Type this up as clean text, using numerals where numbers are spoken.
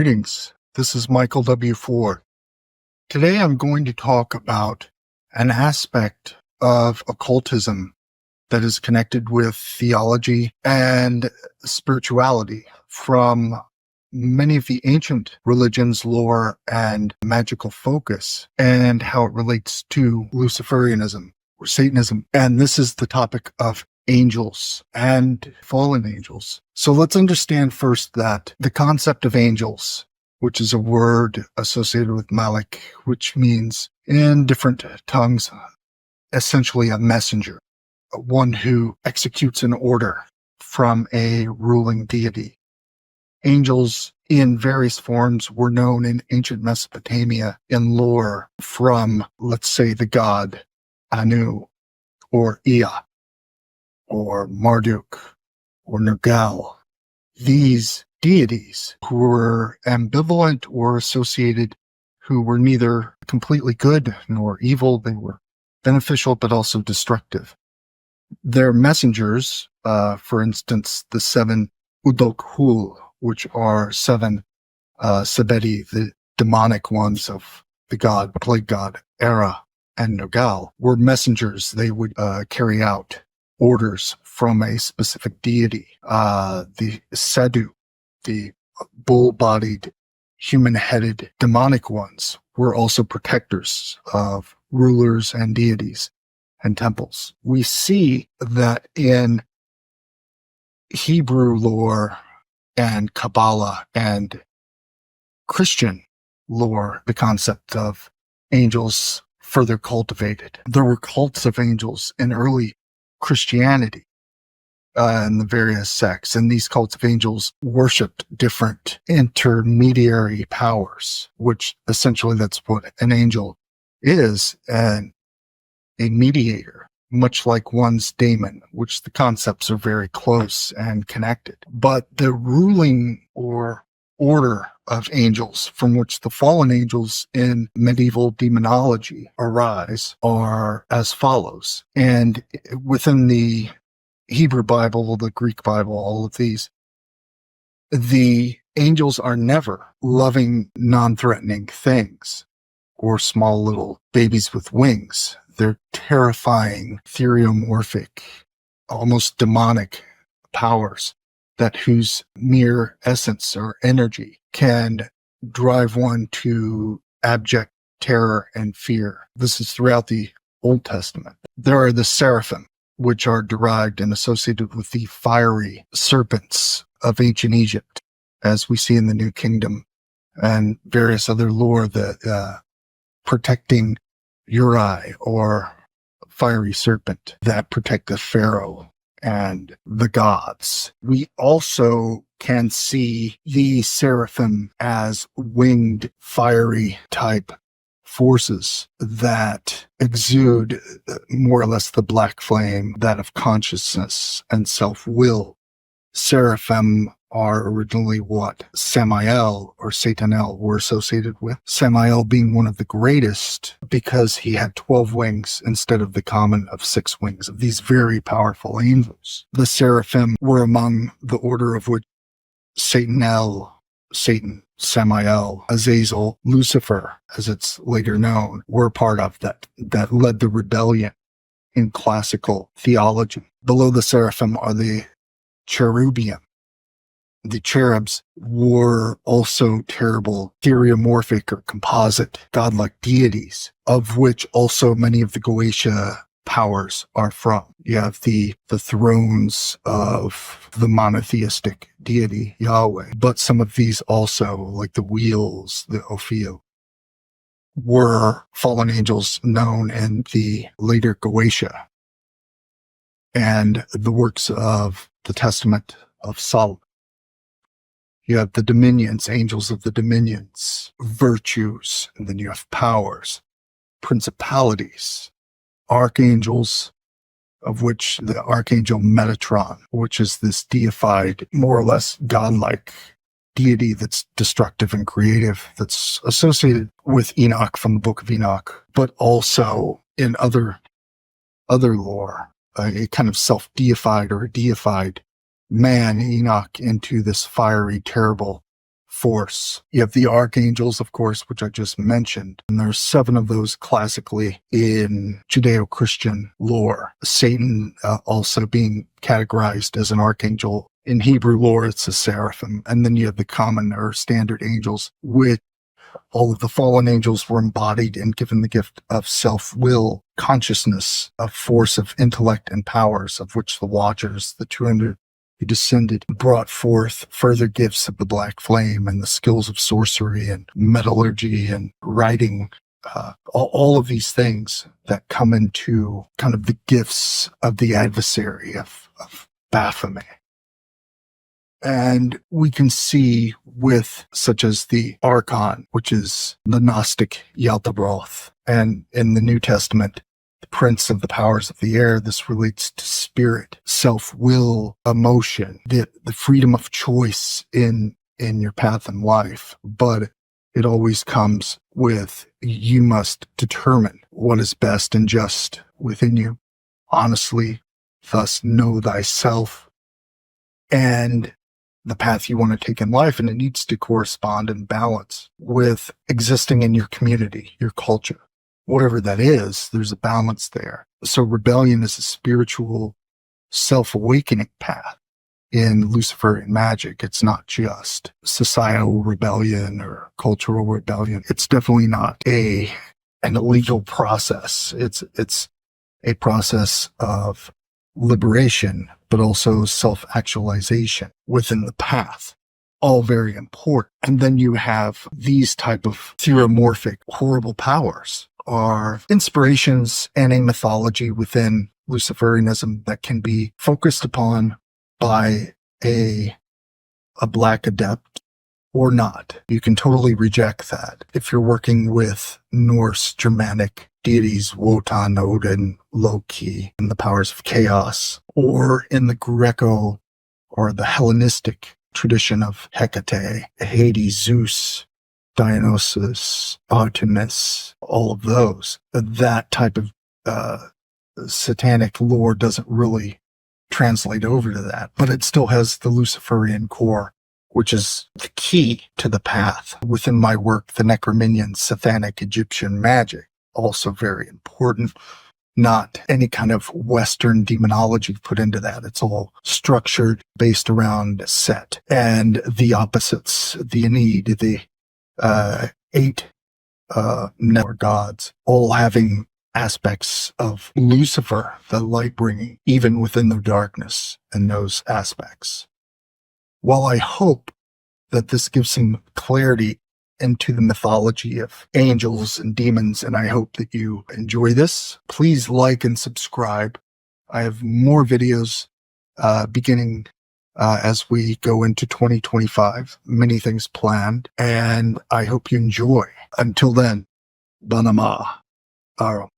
Greetings, this is Michael W. Ford. Today I'm going to talk about an aspect of occultism that is connected with theology and spirituality from many of the ancient religions' lore and magical focus, and how it relates to Luciferianism or Satanism. And this is the topic of angels and fallen angels. So let's understand first that the concept of angels, which is a word associated with Malik, which means in different tongues, essentially a messenger, one who executes an order from a ruling deity. Angels in various forms were known in ancient Mesopotamia in lore from, let's say, the god Anu or Ea, or Marduk, or Nergal. These deities who were ambivalent or associated, who were neither completely good nor evil, they were beneficial but also destructive. Their messengers, for instance, the seven Udok-Hul, which are seven Sebedi, the demonic ones of the god, plague god, Era, and Nergal, were messengers. They would carry out orders from a specific deity. The Sedu, the bull-bodied, human-headed demonic ones, were also protectors of rulers and deities and temples. We see that in Hebrew lore and Kabbalah and Christian lore, the concept of angels further cultivated. There were cults of angels in early Christianity and the various sects, and these cults of angels worshipped different intermediary powers, which essentially that's what an angel is, and a mediator, much like one's daemon, which the concepts are very close and connected. But the ruling or order of angels from which the fallen angels in medieval demonology arise are as follows. And within the Hebrew Bible, the Greek Bible, all of these, the angels are never loving, non-threatening things or small little babies with wings. They're terrifying, theriomorphic, almost demonic powers that whose mere essence or energy can drive one to abject terror and fear. This is throughout the Old Testament. There are the Seraphim, which are derived and associated with the fiery serpents of ancient Egypt, as we see in the New Kingdom and various other lore, that protecting Uri, or fiery serpent that protect the Pharaoh and the gods. We also can see the seraphim as winged, fiery type forces that exude more or less the black flame, that of consciousness and self-will. Seraphim are originally what Samael or Satanel were associated with. Samael being one of the greatest because he had 12 wings instead of the common of 6 wings of these very powerful angels. The Seraphim were among the order of which Satanel, Satan, Samael, Azazel, Lucifer, as it's later known, were part of that led the rebellion in classical theology. Below the Seraphim are the Cherubim. The cherubs were also terrible, theriomorphic or composite, godlike deities, of which also many of the Goetia powers are from. You have the thrones of the monotheistic deity, Yahweh, but some of these also, like the wheels, the Ophio, were fallen angels known in the later Goetia and the works of the Testament of Solomon. You have the dominions, angels of the dominions, virtues, and then you have powers, principalities, archangels, of which the archangel Metatron, which is this deified, more or less godlike deity that's destructive and creative, that's associated with Enoch from the Book of Enoch, but also in other lore, a kind of self-deified or deified man, Enoch, into this fiery, terrible force. You have the archangels, of course, which I just mentioned, and there's 7 of those classically in Judeo-Christian lore. Satan also being categorized as an archangel. In Hebrew lore, it's a seraphim. And then you have the common or standard angels, which all of the fallen angels were embodied and given the gift of self-will, consciousness, a force of intellect and powers, of which the Watchers, the 200 who descended, brought forth further gifts of the black flame and the skills of sorcery and metallurgy and writing, all of these things that come into kind of the gifts of the adversary of Baphomet. And we can see with such as the Archon, which is the Gnostic Yaldabaoth, and in the New Testament, the Prince of the Powers of the Air. This relates to spirit, self-will, emotion, the freedom of choice in your path in life. But it always comes with, you must determine what is best and just within you. Honestly, thus know thyself. And the path you want to take in life, and it needs to correspond and balance with existing in your community, your culture. Whatever that is, there's a balance there. So rebellion is a spiritual self-awakening path in Luciferian magic. It's not just societal rebellion or cultural rebellion. It's definitely not an illegal process. It's a process of liberation, but also self-actualization within the path. All very important. And then you have these type of theuromorphic, horrible powers are inspirations and a mythology within Luciferianism that can be focused upon by a black adept or not. You can totally reject that. If you're working with Norse, Germanic deities, Wotan, Odin, Loki, and the powers of chaos, or in the Greco or the Hellenistic tradition of Hecate, Hades, Zeus, Dionysus, Artemis, all of those, that type of satanic lore doesn't really translate over to that, but it still has the Luciferian core, which is the key to the path. Within my work, the Necrominian, Satanic Egyptian magic, also very important. Not any kind of Western demonology put into that. It's all structured based around Set and the opposites, the Aeneid, the 8 network gods, all having aspects of Lucifer, the light bringing, even within the darkness and those aspects. While I hope that this gives some clarity into the mythology of angels and demons, and I hope that you enjoy this, please like and subscribe. I have more videos beginning as we go into 2025, many things planned, and I hope you enjoy. Until then, Banama Aro.